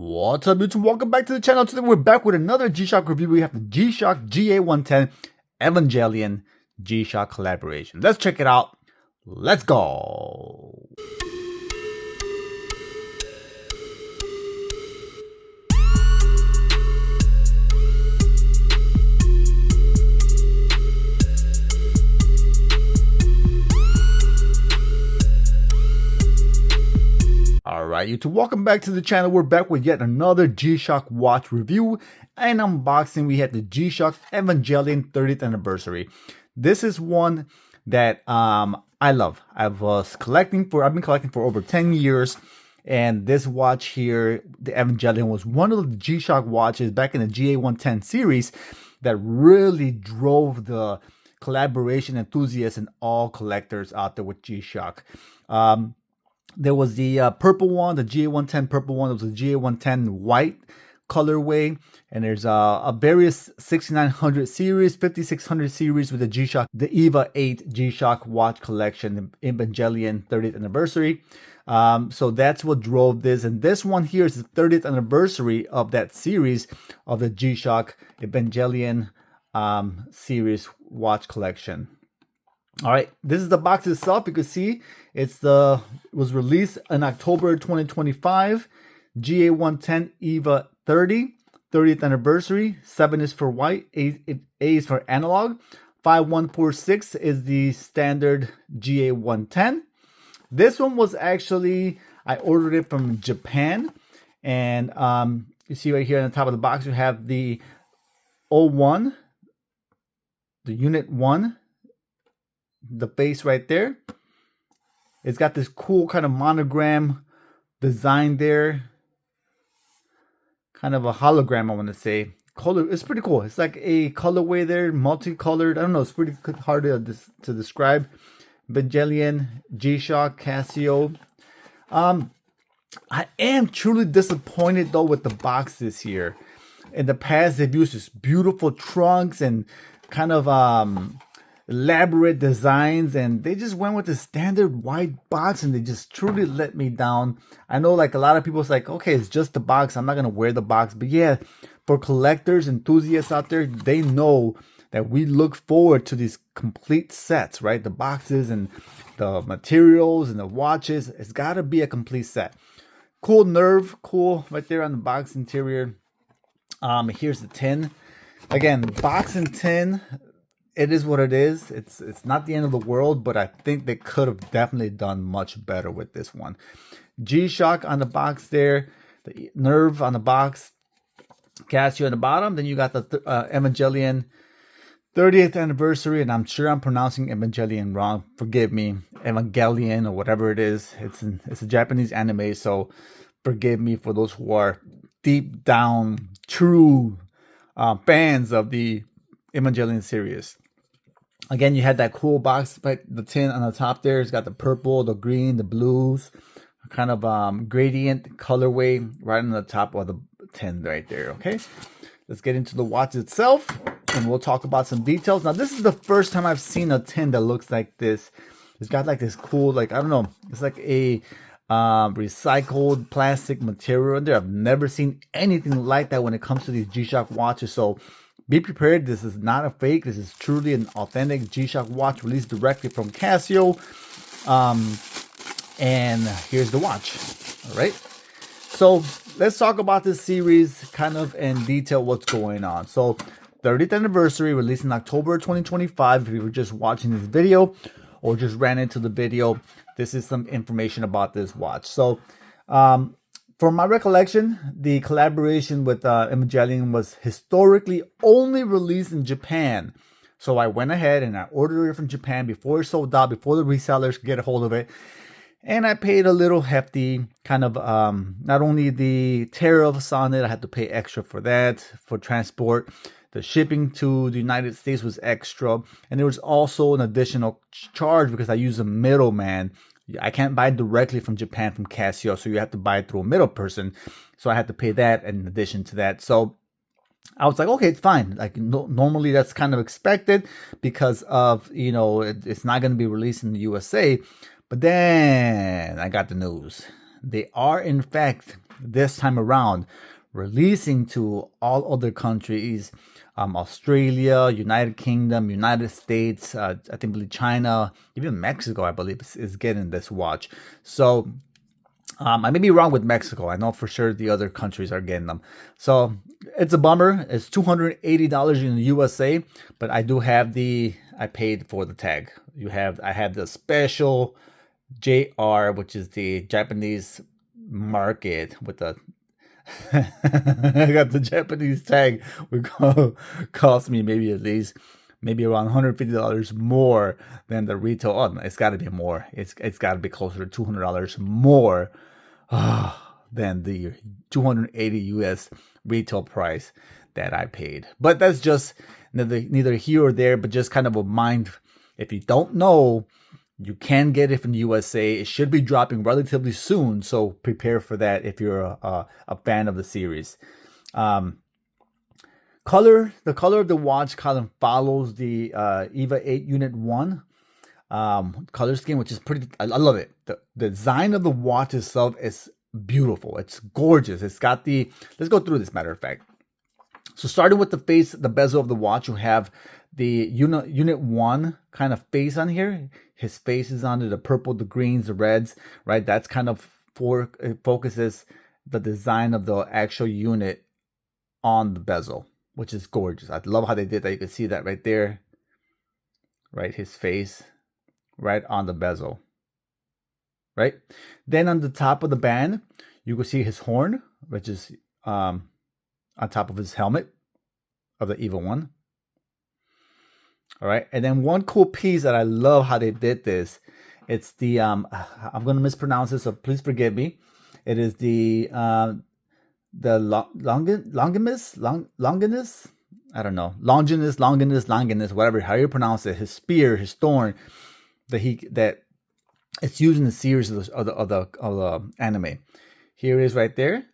What's up, YouTube? Welcome back to the channel. Today we're back with another G-Shock review. We have the G-Shock GA110 Evangelion G-Shock collaboration. Let's check it out. Let's go. Alright, YouTube, welcome back to the channel. We're back with yet another G-Shock watch review and unboxing. We had the G-Shock Evangelion 30th anniversary. This is one that I love. I've been collecting for over 10 years. And this watch here, the Evangelion, was one of the G-Shock watches back in the GA110 series that really drove the collaboration enthusiasts and all collectors out there with G-Shock. There was the purple one, the GA110 purple one. There was the GA110 white colorway. And there's a various 6900 series, 5600 series with the G-Shock, the EVA 8 G-Shock watch collection, Evangelion 30th anniversary. So that's what drove this. And this one here is the 30th anniversary of that series of the G-Shock Evangelion series watch collection. All right, this is the box itself. You can see it was released in October 2025. GA110 EVA 30th anniversary. 7 is for white, A is for analog. 5146 is the standard GA110. This one was actually, I ordered it from Japan. And you see right here on the top of the box, you have the 01, the unit 1. The face right there. It's got this cool kind of monogram design there. Kind of a hologram, I want to say. Color, it's pretty cool. It's like a colorway there, multicolored. I don't know. It's pretty hard to describe. Evangelion, G-Shock, Casio. I am truly disappointed though with the boxes here. In the past, they've used this beautiful trunks and kind of elaborate designs, and they just went with the standard white box and they just truly let me down. I know like a lot of people, it's like, okay, it's just the box, I'm not gonna wear the box. But yeah, for collectors, enthusiasts out there, they know that we look forward to these complete sets, right? The boxes and the materials and the watches, it's gotta be a complete set. Cool nerve, cool right there on the box interior. Here's the tin. Again, box and tin, it is what it is. It's not the end of the world, but I think they could have definitely done much better with this one. G-Shock on the box there, the nerve on the box, Casio on the bottom. Then you got the Evangelion 30th anniversary, and I'm sure I'm pronouncing Evangelion wrong. Forgive me, Evangelion or whatever it is. It's a Japanese anime, so forgive me for those who are deep down true fans of the Evangelion series. Again, you had that cool box, right? The tin on the top there. It's got the purple, the green, the blues, kind of gradient colorway right on the top of the tin right there. Okay, let's get into the watch itself, and we'll talk about some details. Now, this is the first time I've seen a tin that looks like this. It's got like this cool, like, I don't know, it's like a recycled plastic material in there. I've never seen anything like that when it comes to these G-Shock watches. So be prepared. This is not a fake. This is truly an authentic G-Shock watch released directly from Casio. And here's the watch. All right. So let's talk about this series kind of in detail, what's going on. So 30th anniversary, released in October 2025. If you were just watching this video or just ran into the video, this is some information about this watch. So from my recollection, the collaboration with Evangelion was historically only released in Japan. So I went ahead and I ordered it from Japan before it sold out, before the resellers could get a hold of it. And I paid a little hefty kind of, not only the tariffs on it, I had to pay extra for that, for transport. The shipping to the United States was extra. And there was also an additional charge because I used a middleman. I can't buy directly from Japan from Casio, so you have to buy it through a middle person. So I had to pay that in addition to that. So I was like, okay, it's fine. Like normally that's kind of expected because of, you know, it's not going to be released in the USA. But then I got the news. They are in fact this time around, releasing to all other countries, Australia, United Kingdom, United States, I believe China, even Mexico, I believe is getting this watch. So I may be wrong with Mexico. I know for sure the other countries are getting them. So it's a bummer. It's $280 in the USA, but I do have I paid for the tag. I have the special JR, which is the Japanese market with the I got the Japanese tag, which cost me maybe around $150 more than the retail. Oh, it's got to be more. It's got to be closer to $200 more than the 280 US retail price that I paid. But that's just neither here or there, but just kind of a mind. If you don't know, you can get it from the USA. It should be dropping relatively soon, so prepare for that if you're a fan of the series. The color of the watch column follows the EVA 8 Unit 1 color scheme, which is I love it. The design of the watch itself is beautiful. It's gorgeous. It's got let's go through this, matter of fact. So starting with the bezel of the watch, you have the unit 1 kind of face on here. His face is under the purple, the greens, the reds, right? That's kind of it focuses the design of the actual unit on the bezel, which is gorgeous. I love how they did that. You can see that right there, right? His face right on the bezel, right? Then on the top of the band, you can see his horn, which is on top of his helmet of the EVA 1. All right, and then one cool piece that I love how they did this. It's the I'm going to mispronounce this, so please forgive me. It is the Longinus. I don't know, Longinus, whatever, how you pronounce it. His spear, his thorn, that it's used in the series of the anime. Here it is right there.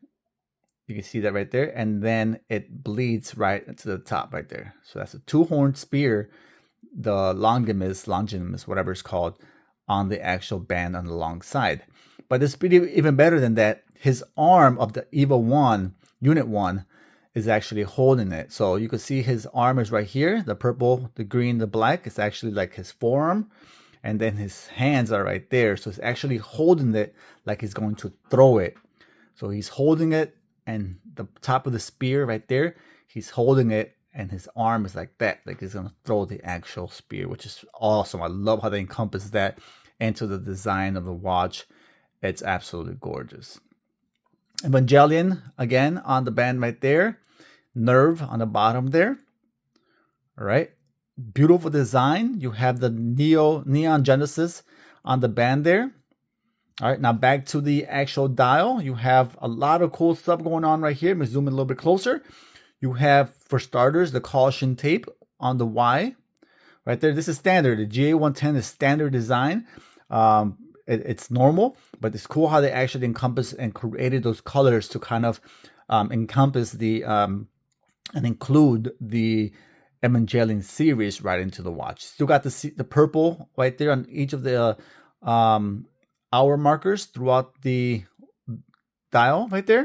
You can see that right there, and then it bleeds right to the top right there. So that's a 2-horned spear, the Longinus, whatever it's called, on the actual band on the long side. But it's even better than that. His arm of the EVA 1, Unit 1, is actually holding it. So you can see his arm is right here, the purple, the green, the black. It's actually like his forearm, and then his hands are right there. So it's actually holding it like he's going to throw it. So he's holding it, and the top of the spear right there, he's holding it, and his arm is like that, like he's gonna throw the actual spear, which is awesome. I love how they encompass that into the design of the watch. It's absolutely gorgeous. Evangelion again on the band right there, nerve on the bottom there. All right, beautiful design. You have the Neon Genesis on the band there. All right, now back to the actual dial. You have a lot of cool stuff going on right here. Let me zoom in a little bit closer. You have, for starters, the caution tape on the Y right there. This is standard. The GA110 is standard design. It's normal, but it's cool how they actually encompass and created those colors to kind of encompass and include the Evangelion series right into the watch. Still got the purple right there on each of the hour markers throughout the dial right there.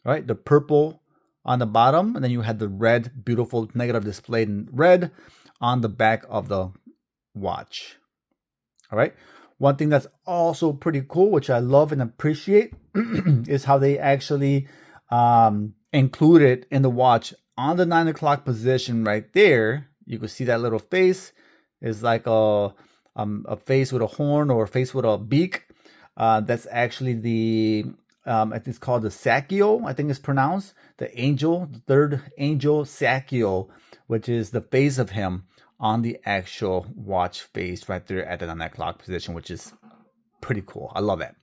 All right, the purple on the bottom, and then you had the red, beautiful negative displayed in red on the back of the watch. All right, one thing that's also pretty cool, which I love and appreciate, is how they actually included in the watch on the 9 o'clock position right there. You can see that little face is like a face with a horn or a face with a beak. That's actually I think it's called the Sakio, I think it's pronounced. The angel, the third angel Sakio, which is the face of him on the actual watch face right there at the 9 o'clock position, which is pretty cool. I love that.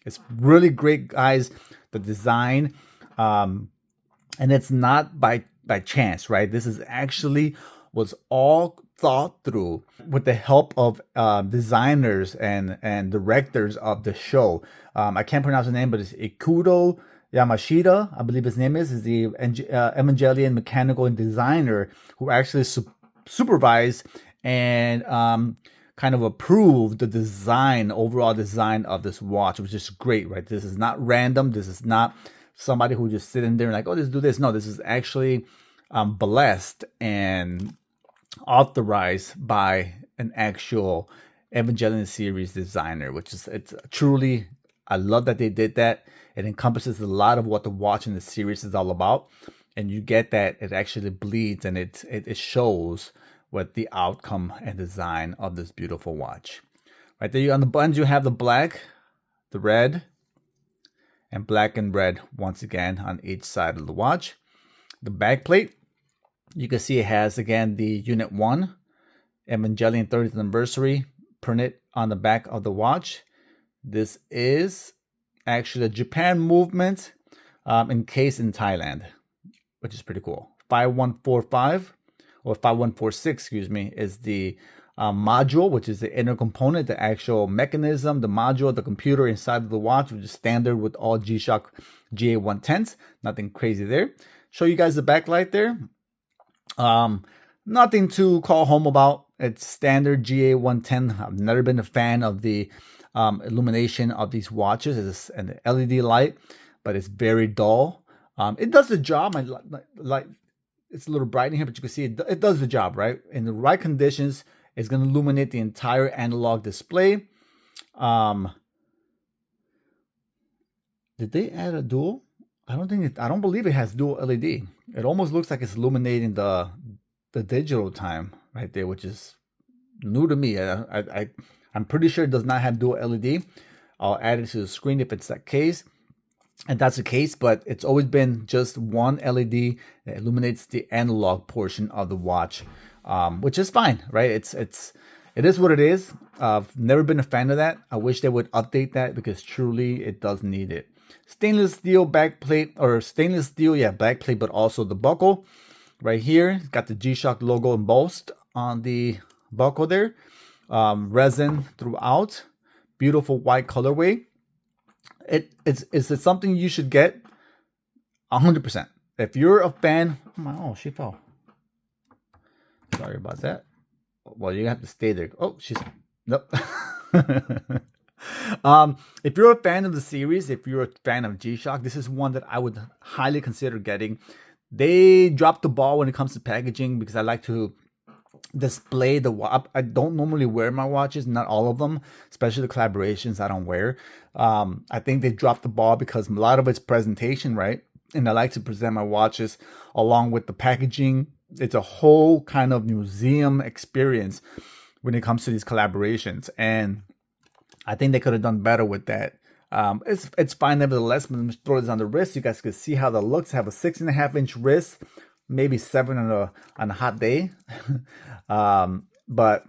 It's really great, guys. The design, and it's not by chance, right? This is actually was all thought through with the help of designers and directors of the show. I can't pronounce the name, but it's Ikudo Yamashita, I believe his name is the Evangelion mechanical and designer who actually supervised and kind of approved the design, overall design of this watch, which is great, right? This is not random. This is not somebody who just sitting there and like, oh, let's do this. No, this is actually blessed and authorized by an actual Evangelion series designer, which is, it's truly, I love that they did that. It encompasses a lot of what the watch in the series is all about. And you get that it actually bleeds and it shows what the outcome and design of this beautiful watch. Right there on the buttons, you have the black, the red, and black and red once again on each side of the watch. The back plate, you can see it has again the Unit 1 Evangelion 30th anniversary printed on the back of the watch. This is actually a Japan movement encased in Thailand, which is pretty cool. 5145 or 5146, excuse me, is the module, which is the inner component, the actual mechanism, the module, the computer inside of the watch, which is standard with all G-Shock GA110s. Nothing crazy there. Show you guys the backlight there. Nothing to call home about. It's standard GA110. I've never been a fan of the illumination of these watches. It's an LED light, but it's very dull. It does the job. I like it's a little bright in here, but you can see it does the job, right? In the right conditions, it's going to illuminate the entire analog display. Did they add a dual? I don't believe it has dual LED. It almost looks like it's illuminating the digital time right there, which is new to me. I'm pretty sure it does not have dual LED. I'll add it to the screen if it's that case. And that's the case, but it's always been just one LED that illuminates the analog portion of the watch, which is fine, right? It is what it is. I've never been a fan of that. I wish they would update that because truly it does need it. Stainless steel backplate, or stainless steel, yeah, backplate, but also the buckle right here. It's got the G-Shock logo embossed on the buckle there. Resin throughout. Beautiful white colorway. It's something you should get 100%. If you're a fan, oh, she fell. Sorry about that. Well, you have to stay there. Oh, she's nope. If you're a fan of the series, if you're a fan of G-Shock, this is one that I would highly consider getting. They dropped the ball when it comes to packaging because I like to display the watch. I don't normally wear my watches, not all of them, especially the collaborations I don't wear. I think they dropped the ball because a lot of it's presentation, right? And I like to present my watches along with the packaging. It's a whole kind of museum experience when it comes to these collaborations, and I think they could have done better with that. It's fine nevertheless. Let me throw this on the wrist. You guys can see how that looks. I have a 6.5-inch wrist, maybe 7 on a hot day. But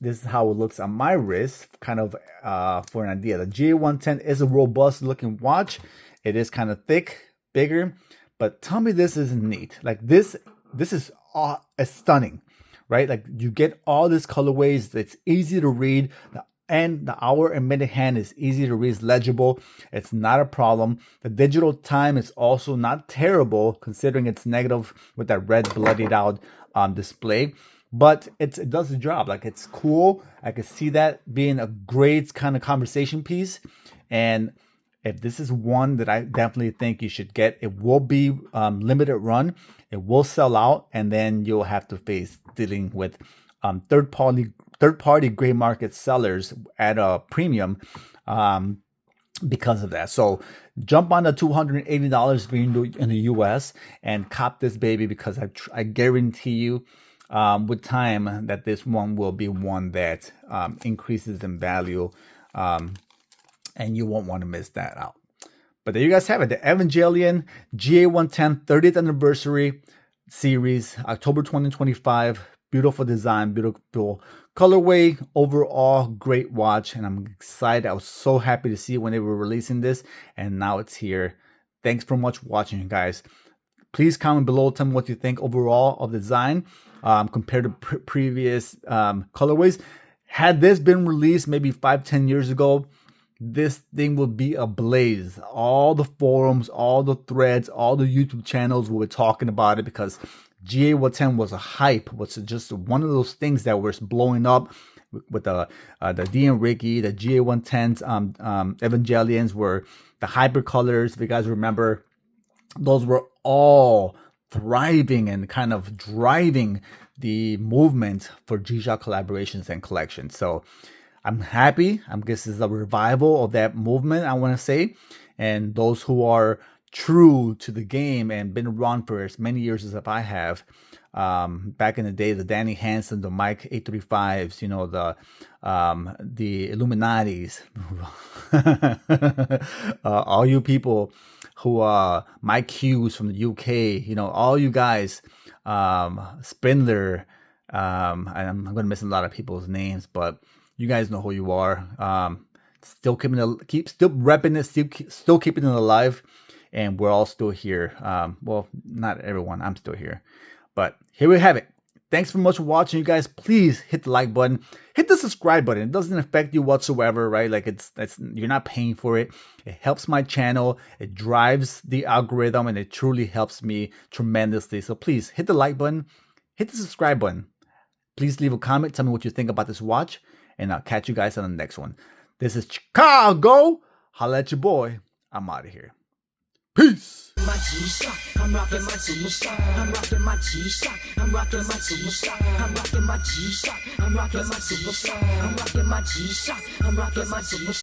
this is how it looks on my wrist, kind of for an idea. The GA110 is a robust looking watch. It is kind of thick, bigger, but tell me this isn't neat. Like this is stunning, right? Like you get all these colorways. It's easy to read. And the hour and minute hand is easy to read, it's legible. It's not a problem. The digital time is also not terrible considering it's negative with that red bloodied out display. But it does the job. Like it's cool. I could see that being a great kind of conversation piece. And if this is one that I definitely think you should get, it will be limited run. It will sell out, and then you'll have to face dealing with third-party gray market sellers at a premium because of that. So jump on the $280 in the US and cop this baby, because I guarantee you with time that this one will be one that increases in value, and you won't want to miss that out. But there you guys have it, the Evangelion GA110 30th anniversary series, October 2025. Beautiful design, beautiful colorway, overall great watch, and I'm excited. I was so happy to see it when they were releasing this, and now it's here. Thanks for much watching, guys. Please comment below, tell me what you think overall of the design compared to previous colorways. Had this been released maybe 5-10 years ago, this thing would be ablaze. All the forums, all the threads, all the YouTube channels were talking about it, because GA110 was a hype, was just one of those things that was blowing up. with the D and Ricky, the GA110s, Evangelions were the hyper colors. If you guys remember, those were all thriving and kind of driving the movement for G-Shock collaborations and collections. So I'm happy. I guess this is a revival of that movement, I want to say. And those who are true to the game and been around for as many years as I have, back in the day, the Danny Hansen, the Mike 835s, you know, the Illuminatis, all you people who Mike Hughes from the UK, you know, all you guys, Spindler, and I'm going to miss a lot of people's names, but you guys know who you are. Still still repping it, still keeping it alive, and we're all still here. Well, not everyone. I'm still here, but here we have it. Thanks so much for watching, you guys. Please hit the like button, hit the subscribe button. It doesn't affect you whatsoever, right? Like you're not paying for it. It helps my channel. It drives the algorithm, and it truly helps me tremendously. So please hit the like button, hit the subscribe button. Please leave a comment. Tell me what you think about this watch, and I'll catch you guys on the next one. This is Chicago. Holla at your boy. I'm out of here. Peace. My G-Shock, I'm rocking my G-Shock, I'm rocking my G-Shock, I'm rocking my G-Shock, I'm rocking my G-Shock, I'm rocking my G-Shock, I'm rocking my G-Shock, I'm rocking my G-Shock.